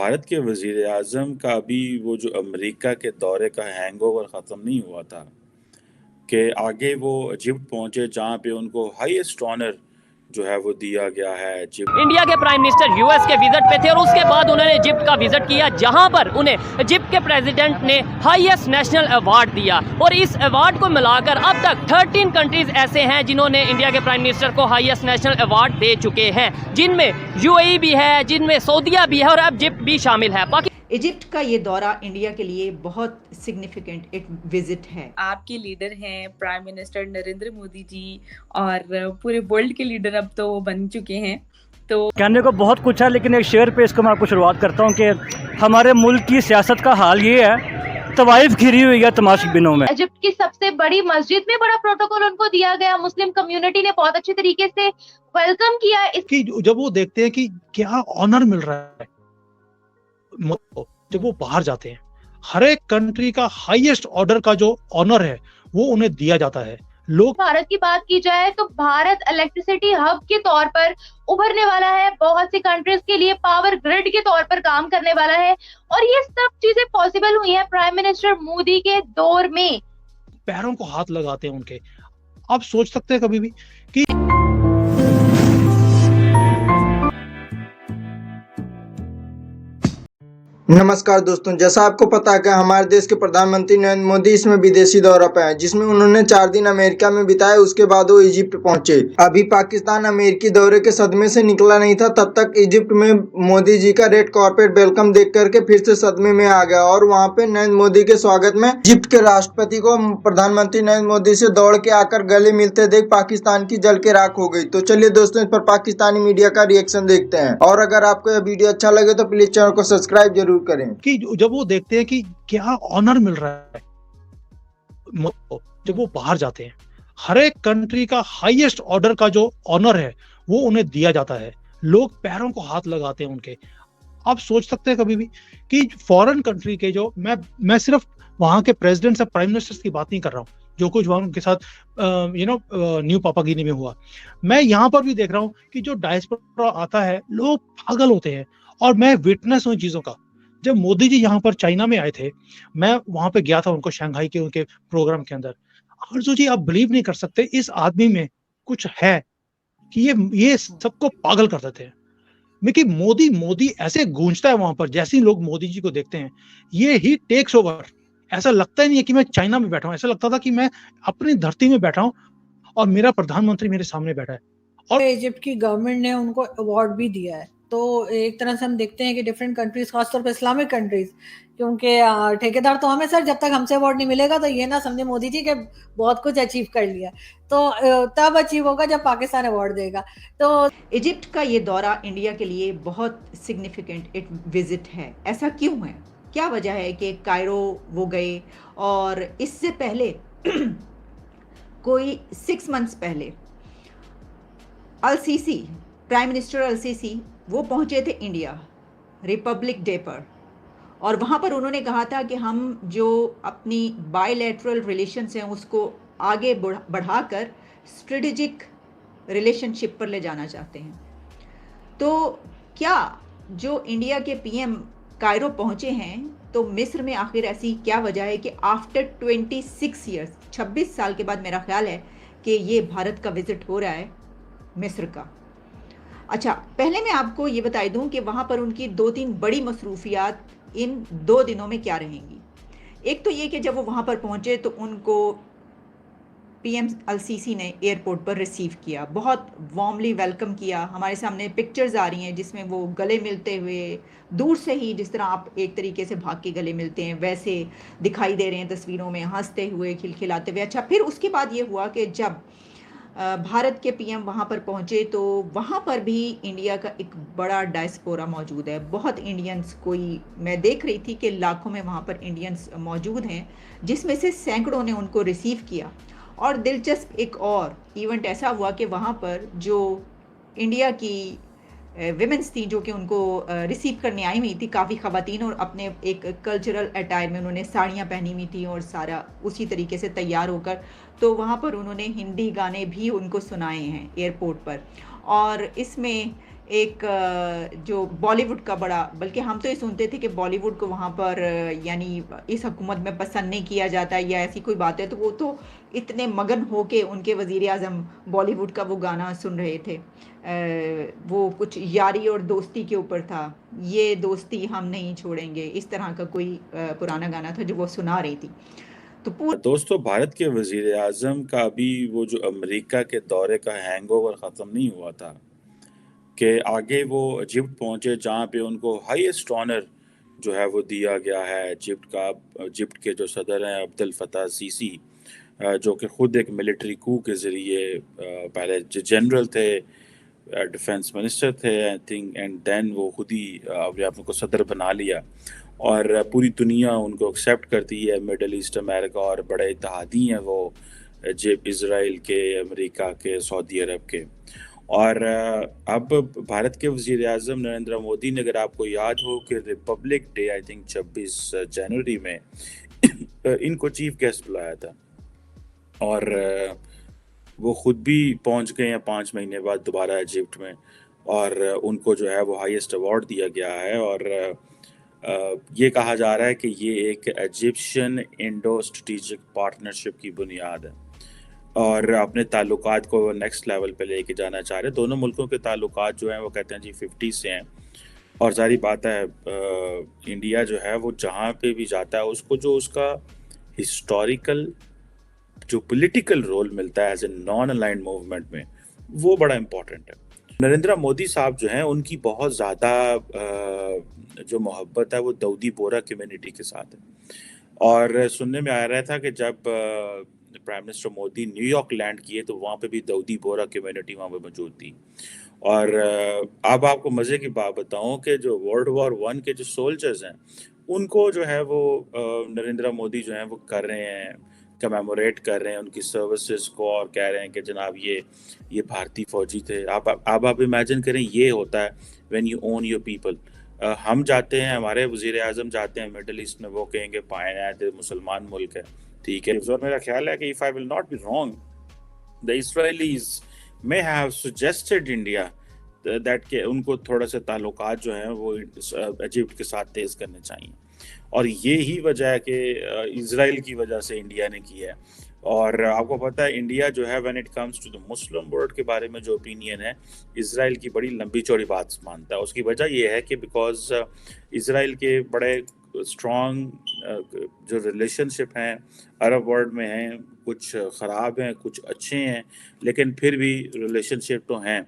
भारत के वजीर आजम का अभी वो जो अमेरिका के दौरे का हैंगओवर ख़त्म नहीं हुआ था कि आगे वो इजिप्ट पहुंचे जहां पे उनको हाईएस्ट ऑनर जो है वो दिया गया है इजिप्ट। इंडिया के प्राइम मिनिस्टर यूएस के विजिट पे थे और उसके बाद उन्होंने इजिप्ट का विजिट किया, जहां पर उन्हें इजिप्ट के प्रेसिडेंट ने हाईएस्ट नेशनल अवार्ड दिया। और इस अवार्ड को मिलाकर अब तक 13 कंट्रीज ऐसे हैं जिन्होंने इंडिया के प्राइम मिनिस्टर को हाईएस्ट नेशनल अवार्ड दे चुके हैं, जिनमें यूएई भी है, जिनमें सऊदीया भी है और अब इजिप्ट भी शामिल है। इजिप्ट का ये दौरा इंडिया के लिए बहुत सिग्निफिकेंट एक विजिट है। आपके लीडर हैं प्राइम मिनिस्टर नरेंद्र मोदी जी और पूरे वर्ल्ड के लीडर अब तो वो बन चुके हैं। तो कहने को बहुत कुछ है, लेकिन एक शेर पे इसको मैं आपको शुरुआत करता हूँ कि हमारे मुल्क की सियासत का हाल ये है, तवाइफ घिरी हुई है तमाशबिनों में। इजिप्ट की सबसे बड़ी मस्जिद में बड़ा प्रोटोकॉल उनको दिया गया, मुस्लिम कम्युनिटी ने बहुत अच्छे तरीके से वेलकम किया। कि जब वो देखते हैं कि क्या ऑनर मिल रहा है, जब वो बाहर जाते हैं, हर एक कंट्री का हाईएस्ट ऑर्डर का जो ऑनर है वो उन्हें दिया जाता है। लोग भारत की बात की जाए तो भारत इलेक्ट्रिसिटी हब के तौर पर उभरने वाला है, बहुत सी कंट्रीज के लिए पावर ग्रिड के तौर पर काम करने वाला है, और ये सब चीजें पॉसिबल हुई हैं प्राइम मिनिस्टर मोदी के दौर में। पैरों को हाथ लगाते हैं उनके। आप सोच सकते हैं कभी भी कि नमस्कार दोस्तों, जैसा आपको पता है कि हमारे देश के प्रधानमंत्री नरेंद्र मोदी इसमें विदेशी दौरा पे हैं, जिसमें उन्होंने 4 दिन अमेरिका में बिताए। उसके बाद वो इजिप्ट पहुंचे। अभी पाकिस्तान अमेरिकी दौरे के सदमे से निकला नहीं था, तब तक इजिप्ट में मोदी जी का रेड कॉर्पेट वेलकम देख करके फिर से सदमे में आ गया और वहां पे नरेंद्र मोदी के स्वागत में इजिप्ट के राष्ट्रपति को प्रधानमंत्री नरेंद्र मोदी से दौड़ के आकर गले मिलते देख पाकिस्तान की जल के राख हो गई। तो चलिए दोस्तों, इस पर पाकिस्तानी मीडिया का रिएक्शन देखते हैं, और अगर आपको यह वीडियो अच्छा लगे तो प्लीज चैनल को सब्सक्राइब जरूर करें। कि जब वो देखते हैं कि क्या ऑनर मिल रहा है, जब वो बाहर जाते हैं, हर एक कंट्री का हाईएस्ट ऑर्डर का जो ऑनर है वो उन्हें दिया जाता है। लोग पैरों को हाथ लगाते हैं उनके। आप सोच सकते हैं कभी भी कि फॉरेन कंट्री के जो मैं सिर्फ वहां के प्रेसिडेंट्स और प्राइम मिनिस्टर्स की बात नहीं कर रहा हूँ, जो कुछ वहां उनके साथ न्यू पापागिनी में हुआ, मैं यहाँ पर भी देख रहा हूँ कि जो डायस्पोरा आता है, लोग पागल होते हैं। और मैं विटनेस हूँ चीजों का। जब मोदी जी यहाँ पर चाइना में आए थे, मैं वहां पे गया था उनको शंघाई के उनके प्रोग्राम के अंदर। आरजू जी, आप बिलीव नहीं कर सकते, इस आदमी में कुछ है कि ये सबको पागल कर देते हैं। कि मोदी ऐसे गूंजता है वहां पर, जैसे ही लोग मोदी जी को देखते हैं, ये ही टेक्स ओवर। ऐसा लगता ही नहीं है कि मैं चाइना में बैठा हूँ, ऐसा लगता था कि मैं अपनी धरती में बैठा हूँ और मेरा प्रधानमंत्री मेरे सामने बैठा है। और इजिप्ट की गवर्नमेंट ने उनको अवार्ड भी दिया है। तो एक तरह से हम देखते हैं कि डिफरेंट कंट्रीज, खासतौर पर इस्लामिक कंट्रीज, क्योंकि ठेकेदार तो हमें सर, जब तक हमसे अवार्ड नहीं मिलेगा तो ये ना समझे मोदी जी के बहुत कुछ अचीव कर लिया, तो तब अचीव होगा जब पाकिस्तान अवार्ड देगा। तो इजिप्ट का ये दौरा इंडिया के लिए बहुत सिग्निफिकेंट एक विजिट है। ऐसा क्यों है, क्या वजह है कि कायरो वो गए, और इससे पहले कोई 6 मंथ्स पहले अल-सीसी, प्राइम मिनिस्टर अल-सीसी, वो पहुंचे थे इंडिया रिपब्लिक डे पर, और वहाँ पर उन्होंने कहा था कि हम जो अपनी बायलैटरल रिलेशंस हैं उसको आगे बढ़ाकर स्ट्रेटेजिक रिलेशनशिप पर ले जाना चाहते हैं। तो क्या जो इंडिया के पीएम कायरो पहुँचे हैं, तो मिस्र में आखिर ऐसी क्या वजह है कि आफ्टर 26 ईयर्स, 26 साल के बाद मेरा ख्याल है कि ये भारत का विजिट हो रहा है मिस्र का। अच्छा, पहले मैं आपको ये बता दूं कि वहाँ पर उनकी 2-3 बड़ी मसरूफियात इन 2 दिनों में क्या रहेंगी। एक तो ये कि जब वो वहाँ पर पहुँचे तो उनको पीएम अल-सीसी ने एयरपोर्ट पर रिसीव किया, बहुत वार्मली वेलकम किया। हमारे सामने पिक्चर्स आ रही हैं जिसमें वो गले मिलते हुए, दूर से ही जिस तरह आप एक तरीके से भाग के गले मिलते हैं वैसे दिखाई दे रहे हैं तस्वीरों में, हंसते हुए, खिलखिलाते हुए। अच्छा, फिर उसके बाद ये हुआ कि जब भारत के पीएम वहाँ पर पहुँचे तो वहाँ पर भी इंडिया का एक बड़ा डायस्पोरा मौजूद है। बहुत इंडियंस, कोई मैं देख रही थी कि लाखों में वहाँ पर इंडियंस मौजूद हैं, जिसमें से सैकड़ों ने उनको रिसीव किया। और दिलचस्प एक और इवेंट ऐसा हुआ कि वहाँ पर जो इंडिया की विमेंस थी जो कि उनको रिसीव करने आई हुई थी, काफ़ी ख़वातीन, और अपने एक कल्चरल अटायर में उन्होंने साड़ियाँ पहनी हुई थी और सारा उसी तरीके से तैयार होकर, तो वहाँ पर उन्होंने हिंदी गाने भी उनको सुनाए हैं एयरपोर्ट पर। और इसमें एक जो बॉलीवुड का बड़ा, बल्कि हम तो ये सुनते थे कि बॉलीवुड को वहाँ पर यानी इस हुकूमत में पसंद नहीं किया जाता या ऐसी कोई बात है, तो वो तो इतने मगन होके उनके वज़ीर आज़म बॉलीवुड का वो गाना सुन रहे थे। वो कुछ यारी और दोस्ती के ऊपर था, ये दोस्ती हम नहीं छोड़ेंगे, इस तरह का कोई पुराना गाना था जो वो सुना रही थी। तो दोस्तों, भारत के वजीर आजम का भी वो जो अमेरिका के दौरे का हैंगओवर ख़त्म नहीं हुआ था कि आगे वो इजिप्ट पहुंचे, जहाँ पे उनको हाईएस्ट ऑनर जो है वो दिया गया है इजिप्ट के जो सदर हैं अब्दुल फताह सीसी, जो कि ख़ुद एक मिलिट्री कू के ज़रिए पहले जनरल थे, डिफेंस मिनिस्टर थे आई थिंक, एंड देन वो खुद ही अपने आप को सदर बना लिया और पूरी दुनिया उनको एक्सेप्ट करती है, मिडल ईस्ट, अमेरिका और बड़े इत्तेहादी हैं वो जब इसराइल के, अमेरिका के, सऊदी अरब के। और अब भारत के वज़ीर आज़म नरेंद्र मोदी ने, अगर आपको याद हो कि रिपब्लिक डे आई थिंक 26 जनवरी में इनको चीफ गेस्ट बुलाया था और वो ख़ुद भी पहुंच गए हैं 5 महीने बाद दोबारा इजिप्ट में, और उनको जो है वो हाईएस्ट अवार्ड दिया गया है। और ये कहा जा रहा है कि ये एक इजिप्शियन इंडो स्ट्रेटेजिक पार्टनरशिप की बुनियाद है और अपने ताल्लुकात को नेक्स्ट लेवल पे लेके जाना चाह रहे हैं। दोनों मुल्कों के ताल्लुकात जो हैं वो कहते हैं जी 50 से हैं, और जारी बात है इंडिया जो है वो जहाँ पे भी जाता है उसको जो उसका हिस्टोरिकल जो पॉलिटिकल रोल मिलता है as a non aligned movement में, वो बड़ा इम्पोर्टेंट है। नरेंद्र मोदी साहब जो हैं उनकी बहुत ज़्यादा जो मोहब्बत है वो दाऊदी बोहरा कम्युनिटी के साथ है, और सुनने में आ रहा था कि जब prime minister Modi New York land किए तो वहाँ पे भी दाऊदी बोहरा कम्युनिटी वहाँ पे मौजूद थी। और अब आपको मज़े की बात बताऊं कि जो वर्ल्ड वॉर 1 के जो सोल्जर्स हैं उनको जो है वो नरेंद्र मोदी जो है वो कर रहे हैं, कमेमोरेट कर रहे हैं उनकी सर्विसेज को, और कह रहे हैं कि जनाब ये भारतीय फौजी थे। आप इमेजिन करें, ये होता है when you own your people. हम जाते हैं, हमारे वज़ीर आज़म जाते हैं मिडल ईस्ट में, वो कहेंगे पाए तो मुसलमान मुल्क है, ठीक है। और मेरा ख्याल है कि if I will not be wrong, the Israelites may have suggested India that के उनको थोड़ा सा ताल्लुकात जो हैं वो इजिप्ट के साथ तेज़ करने चाहिए, और ये ही वजह है कि इसराइल की वजह से इंडिया ने किया है। और आपको पता है इंडिया जो है when it comes to the Muslim world के बारे में जो ओपिनियन है, इसराइल की बड़ी लंबी चौड़ी बात मानता है। उसकी वजह ये है कि बिकॉज इसराइल के बड़े स्ट्रॉन्ग जो रिलेशनशिप हैं अरब वर्ल्ड में हैं, कुछ ख़राब हैं कुछ अच्छे हैं, लेकिन फिर भी रिलेशनशिप तो हैं।